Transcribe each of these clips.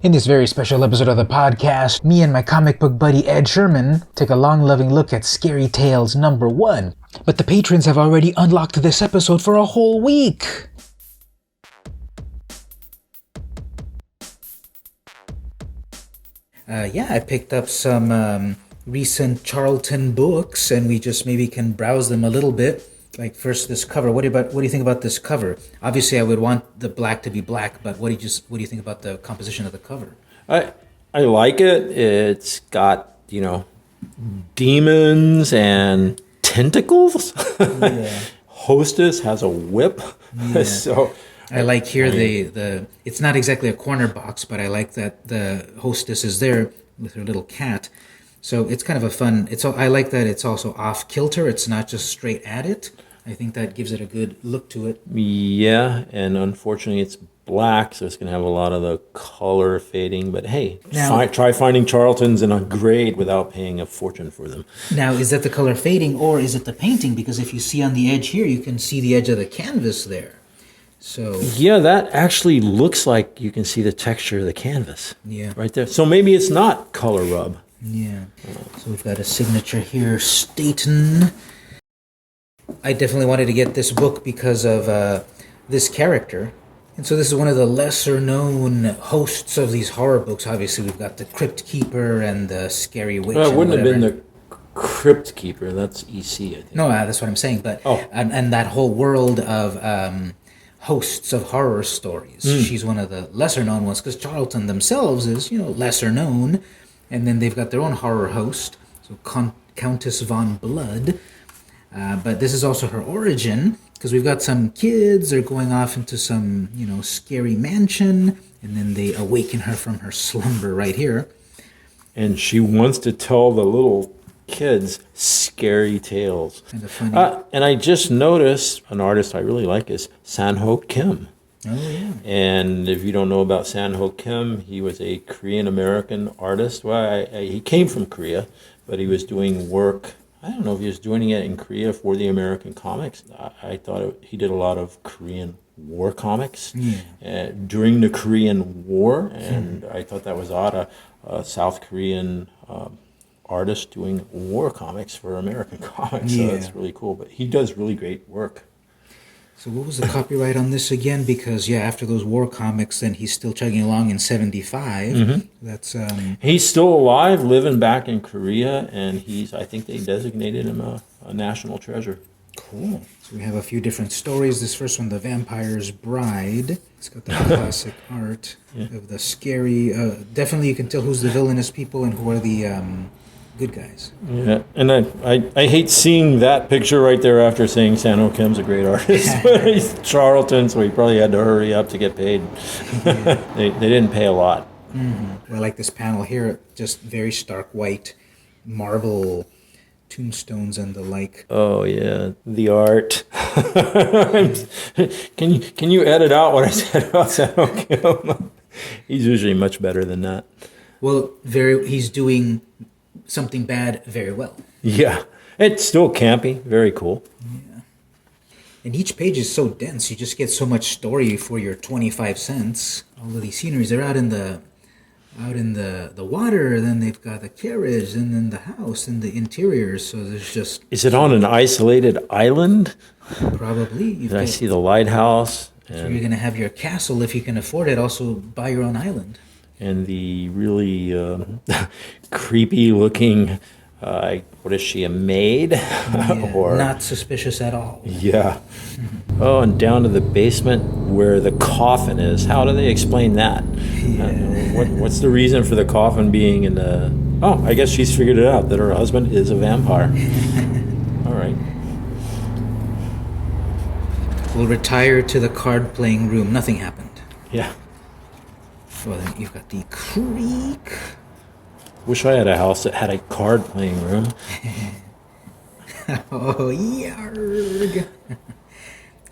In this very special episode of the podcast, me and my comic book buddy Ed Sherman take a long-loving look at Scary Tales #1. But the patrons have already unlocked this episode for a whole week! I picked up some recent Charlton books, and we just maybe can browse them a little bit. Like first, this cover. What do you think about this cover? Obviously, I would want the black to be black, but what do you think about the composition of the cover? I like it. It's got, demons and tentacles. Yeah. Hostess has a whip. Yeah. So I like here the it's not exactly a corner box, but I like that the hostess is there with her little cat. So it's kind of a fun. I like that it's also off kilter. It's not just straight at it. I think that gives it a good look to it. Yeah, and unfortunately it's black, so it's going to have a lot of the color fading. But hey, try finding Charltons in a grade without paying a fortune for them. Now, is that the color fading or is it the painting? Because if you see on the edge here, you can see the edge of the canvas there. So yeah, that actually looks like you can see the texture of the canvas. Yeah, right there. So maybe it's not color rub. Yeah. So we've got a signature here, Staten. I definitely wanted to get this book because of this character. And so this is one of the lesser-known hosts of these horror books. Obviously, we've got the Crypt Keeper and the Scary Witch. Well, it wouldn't have been the Crypt Keeper. That's EC, I think. No, that's what I'm saying. But and that whole world of hosts of horror stories. She's one of the lesser-known ones because Charlton themselves is, lesser known. And then they've got their own horror host, so Countess Von Blood. But this is also her origin, because we've got some kids, they're going off into some, scary mansion, and then they awaken her from her slumber right here. And she wants to tell the little kids scary tales. Kind of funny. And I just noticed an artist I really like is San-Ho Kim. Oh, yeah. And if you don't know about San-Ho Kim, he was a Korean-American artist. Well, he came from Korea, but he was doing work. I don't know if he was doing it in Korea for the American comics. I thought he did a lot of Korean war comics during the Korean War, and I thought that was odd. A South Korean artist doing war comics for American comics, so that's really cool. But he does really great work. So what was the copyright on this again? Because, after those war comics, then he's still chugging along in 75. Mm-hmm. That's He's still alive, living back in Korea, and I think they designated him a national treasure. Cool. So we have a few different stories. This first one, The Vampire's Bride. It's got the classic art of the scary... definitely you can tell who's the villainous people and who are the... good guys. Yeah, and I hate seeing that picture right there after saying San-Ho Kim's a great artist. He's Charlton, so he probably had to hurry up to get paid. They didn't pay a lot. Mm-hmm. Well, I like this panel here, just very stark white marble tombstones and the like. Oh yeah, the art. Can you edit out what I said about San-Ho Kim? He's usually much better than that. Well, he's doing something bad very well. Yeah, it's still campy, very cool. Yeah, and each page is so dense. You just get so much story for your 25 cents. All of these sceneries, they're out in the water. Then they've got the carriage, and then the house, and the interiors. So there's just. Is it on an isolated island? Probably. I see the lighthouse. So you're going to have your castle if you can afford it. Also, buy your own island. And the really creepy-looking, what is she, a maid? Or not suspicious at all. Yeah. Oh, and down to the basement where the coffin is. How do they explain that? What's the reason for the coffin being in the... Oh, I guess she's figured it out, that her husband is a vampire. All right. We'll retire to the card-playing room. Nothing happened. Yeah. Well, then you've got the creek. Wish I had a house that had a card-playing room. Oh, yarg.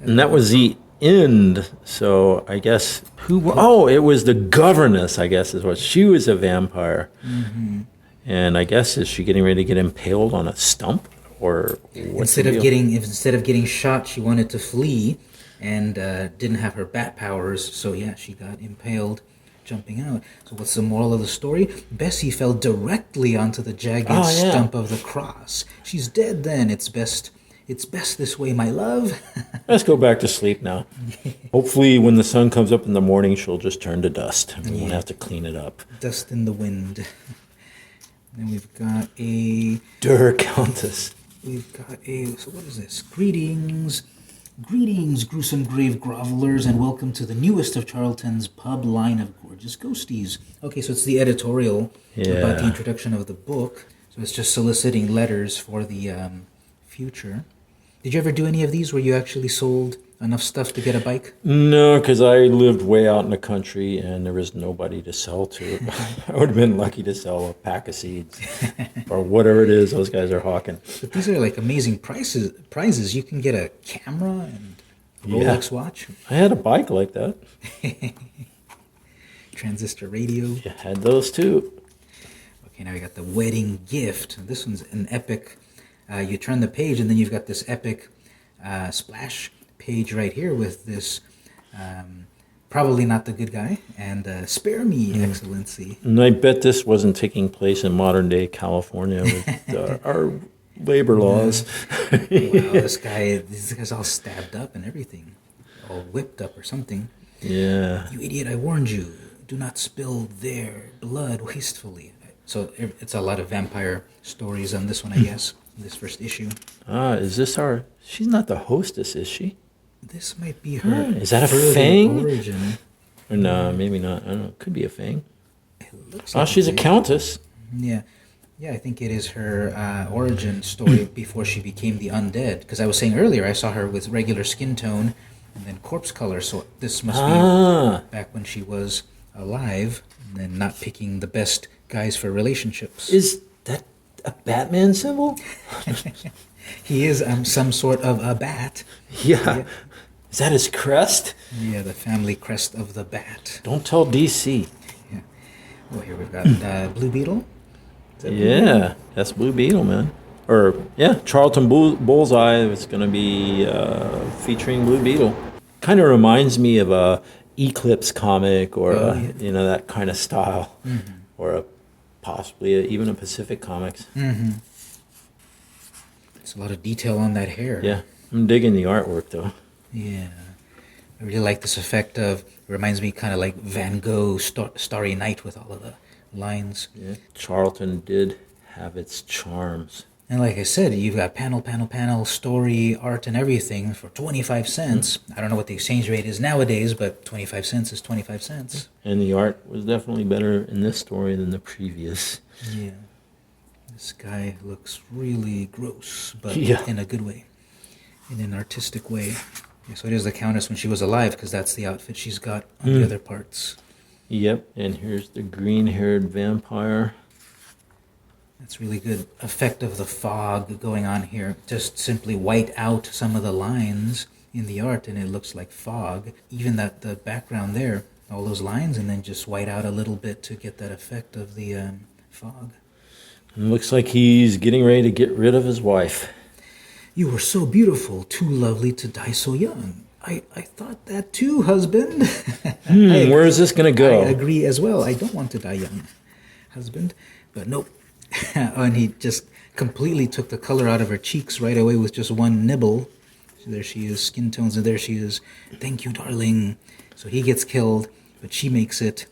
And that was the end, so I guess it was the governess, I guess is what. She was a vampire. Mm-hmm. And I guess, is she getting ready to get impaled on a stump? Or instead of getting shot, she wanted to flee and didn't have her bat powers, so she got impaled. jumping out. So what's the moral of the story? Bessie fell directly onto the jagged Oh, yeah. stump of the cross. She's dead then. It's best this way, my love. Let's go back to sleep now. Hopefully, when the sun comes up in the morning, she'll just turn to dust. And we won't have to clean it up. Dust in the wind. Then we've got a... Countess. We've got a... So what is this? Greetings, gruesome grave grovelers, and welcome to the newest of Charlton's pub line of gorgeous ghosties. Okay, so it's the editorial about the introduction of the book. So it's just soliciting letters for the future. Did you ever do any of these where you actually sold enough stuff to get a bike? No, because I lived way out in the country and there was nobody to sell to. I would have been lucky to sell a pack of seeds or whatever it is those guys are hawking. But these are like amazing prizes. You can get a camera and a Rolex watch. I had a bike like that. Transistor radio. You had those too. Okay, now we got the wedding gift. This one's an epic. You turn the page and then you've got this epic splash page right here with this probably not the good guy and spare me, excellency. And I bet this wasn't taking place in modern day California with our labor laws. Wow, this guy's all stabbed up and everything, all whipped up or something. Yeah. You idiot, I warned you. Do not spill their blood wastefully. So it's a lot of vampire stories on this one, I guess, this first issue. Is this our... She's not the hostess, is she? This might be her. Is that a further fang? origin. Or no, maybe not. I don't know. Could be a fang. It looks like She's a countess. Yeah. Yeah, I think it is her origin story before she became the undead. Because I was saying earlier, I saw her with regular skin tone and then corpse color. So this must be back when she was alive and then not picking the best guys for relationships. Is that a Batman symbol? He is some sort of a bat. Yeah. Is that his crest? Yeah, the family crest of the bat. Don't tell DC. Yeah. Oh, here we've got Blue Beetle. Yeah, that's Blue Beetle, man. Or, yeah, Charlton Bullseye. It's going to be featuring Blue Beetle. Kind of reminds me of a Eclipse comic or, that kind of style. Mm-hmm. Or possibly even a Pacific Comics. Mm-hmm. It's a lot of detail on that hair. Yeah, I'm digging the artwork, though. Yeah. I really like this effect of, it reminds me kind of like Van Gogh, Starry Night with all of the lines. Yeah, Charlton did have its charms. And like I said, you've got panel, story, art, and everything for 25 cents. I don't know what the exchange rate is nowadays, but 25 cents is 25 cents. And the art was definitely better in this story than the previous. Yeah. This guy looks really gross, but in a good way. In an artistic way. Yeah, so it is the Countess when she was alive, because that's the outfit she's got on the other parts. Yep, and here's the green-haired vampire. That's really good effect of the fog going on here. Just simply white out some of the lines in the art, and it looks like fog. Even the background there, all those lines, and then just white out a little bit to get that effect of the fog. It looks like he's getting ready to get rid of his wife. You were so beautiful, too lovely to die so young. I thought that too, husband. Where is this going to go? I agree as well. I don't want to die young, husband. But nope. And he just completely took the color out of her cheeks right away with just one nibble. So there she is, skin tones, and there she is. Thank you, darling. So he gets killed, but she makes it,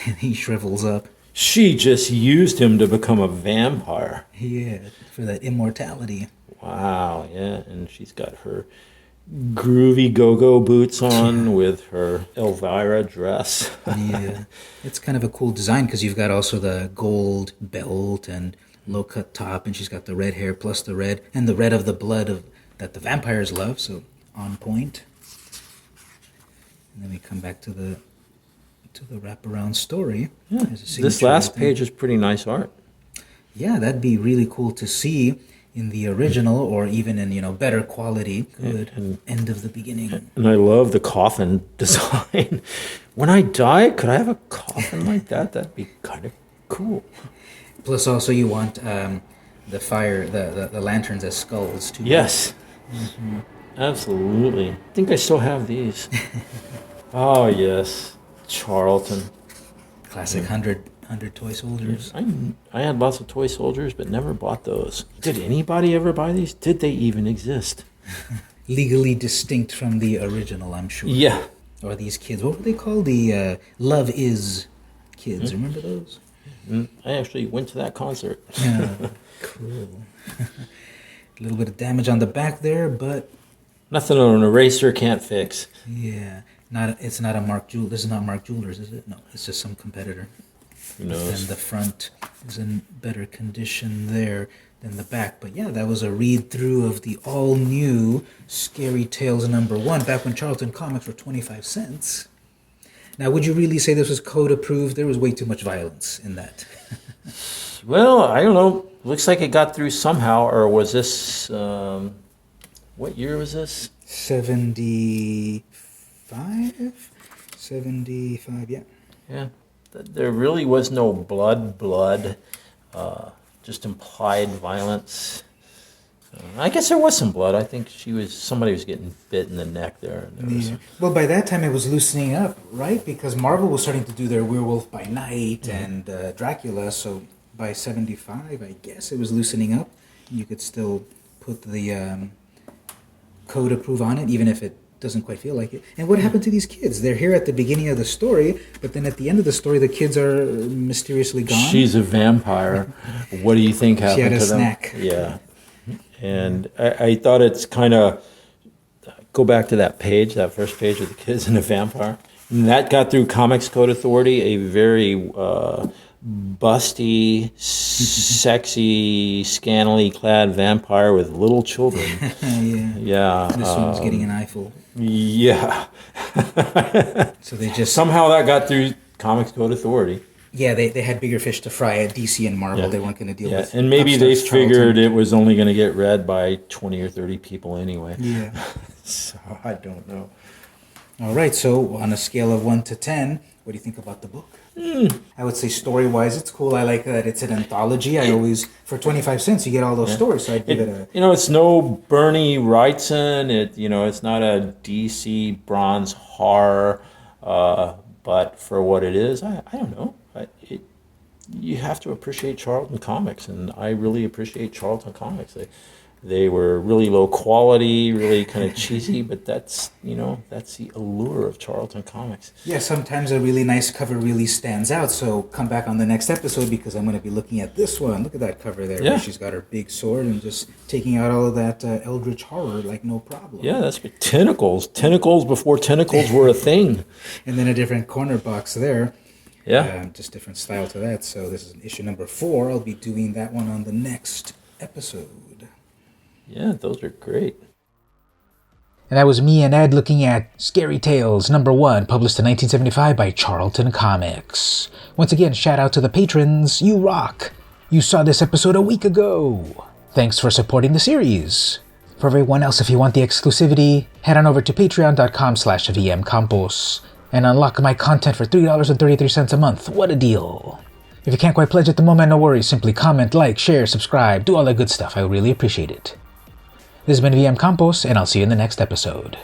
and he shrivels up. She just used him to become a vampire. Yeah, for that immortality. Wow, yeah, and she's got her groovy go-go boots on with her Elvira dress. Yeah, it's kind of a cool design because you've got also the gold belt and low-cut top, and she's got the red hair plus the red, and the red of the blood that the vampires love, so on point. And then we come back to the wraparound story. Yeah, this last page is pretty nice art. Yeah, that'd be really cool to see in the original, or even in better quality. Good. And end of the beginning. And I love the coffin design. When I die, could I have a coffin like that? That'd be kind of cool. Plus, also you want the fire, the lanterns as skulls too. Yes. Mm-hmm. Absolutely. I think I still have these. Oh yes, Charlton. Classic 100 toy soldiers. I had lots of toy soldiers, but never bought those. Did anybody ever buy these? Did they even exist? Legally distinct from the original, I'm sure. Yeah. Or these kids, what were they called? The Love Is kids. Remember those? I actually went to that concert. Yeah, cool. A little bit of damage on the back there, but Nothing an eraser can't fix. yeah, it's not a Mark Jewel. This is not Mark Jewelers, is it? No, it's just some competitor. Who knows? And the front is in better condition there than the back. But yeah, that was a read-through of the all-new Scary Tales #1, back when Charlton Comics were 25 cents. Now, would you really say this was code-approved? There was way too much violence in that. Well, I don't know. Looks like it got through somehow, or was this, what year was this? 75? 75, yeah. Yeah. There really was no blood, just implied violence. I guess there was some blood. I think somebody was getting bit in the neck there. Yeah. Well, by that time it was loosening up, right? Because Marvel was starting to do their Werewolf by Night and Dracula, so by 75, I guess it was loosening up. You could still put the code approve on it, even if it doesn't quite feel like it. And what happened to these kids? They're here at the beginning of the story, but then at the end of the story, the kids are mysteriously gone. She's a vampire. What do you think happened to them? She had a snack. Yeah. And I thought it's kind of, go back to that first page with the kids and the vampire. And that got through Comics Code Authority, a very busty, sexy, scantily clad vampire with little children. Yeah. This one's getting an eyeful. Yeah. So they just... Somehow that got through Comics Code Authority. Yeah, they had bigger fish to fry at DC and Marvel. They weren't going to deal with. And maybe they upstarts figured Charlton. it was only going to get read by 20 or 30 people anyway. Yeah. So I don't know. All right, so on a scale of 1 to 10, what do you think about the book? I would say story-wise, it's cool. I like that it's an anthology. For 25 cents, you get all those stories, so I'd give it a... It's no Bernie Wrightson. It's not a DC bronze horror, but for what it is, I don't know. You have to appreciate Charlton Comics, and I really appreciate Charlton Comics. They were really low quality, really kind of cheesy, but that's the allure of Charlton Comics. Yeah, sometimes a really nice cover really stands out, so come back on the next episode because I'm going to be looking at this one. Look at that cover there, where she's got her big sword and just taking out all of that eldritch horror like no problem. Yeah, that's good. Tentacles before tentacles were a thing. And then a different corner box there. Yeah. Just different style to that. So this is issue #4. I'll be doing that one on the next episode. Yeah, those are great. And that was me and Ed looking at Scary Tales #1, published in 1975 by Charlton Comics. Once again, shout out to the patrons. You rock. You saw this episode a week ago. Thanks for supporting the series. For everyone else, if you want the exclusivity, head on over to patreon.com/vmcampos and unlock my content for $3.33 a month. What a deal. If you can't quite pledge at the moment, no worries. Simply comment, like, share, subscribe, do all that good stuff. I really appreciate it. This has been VM Campos, and I'll see you in the next episode.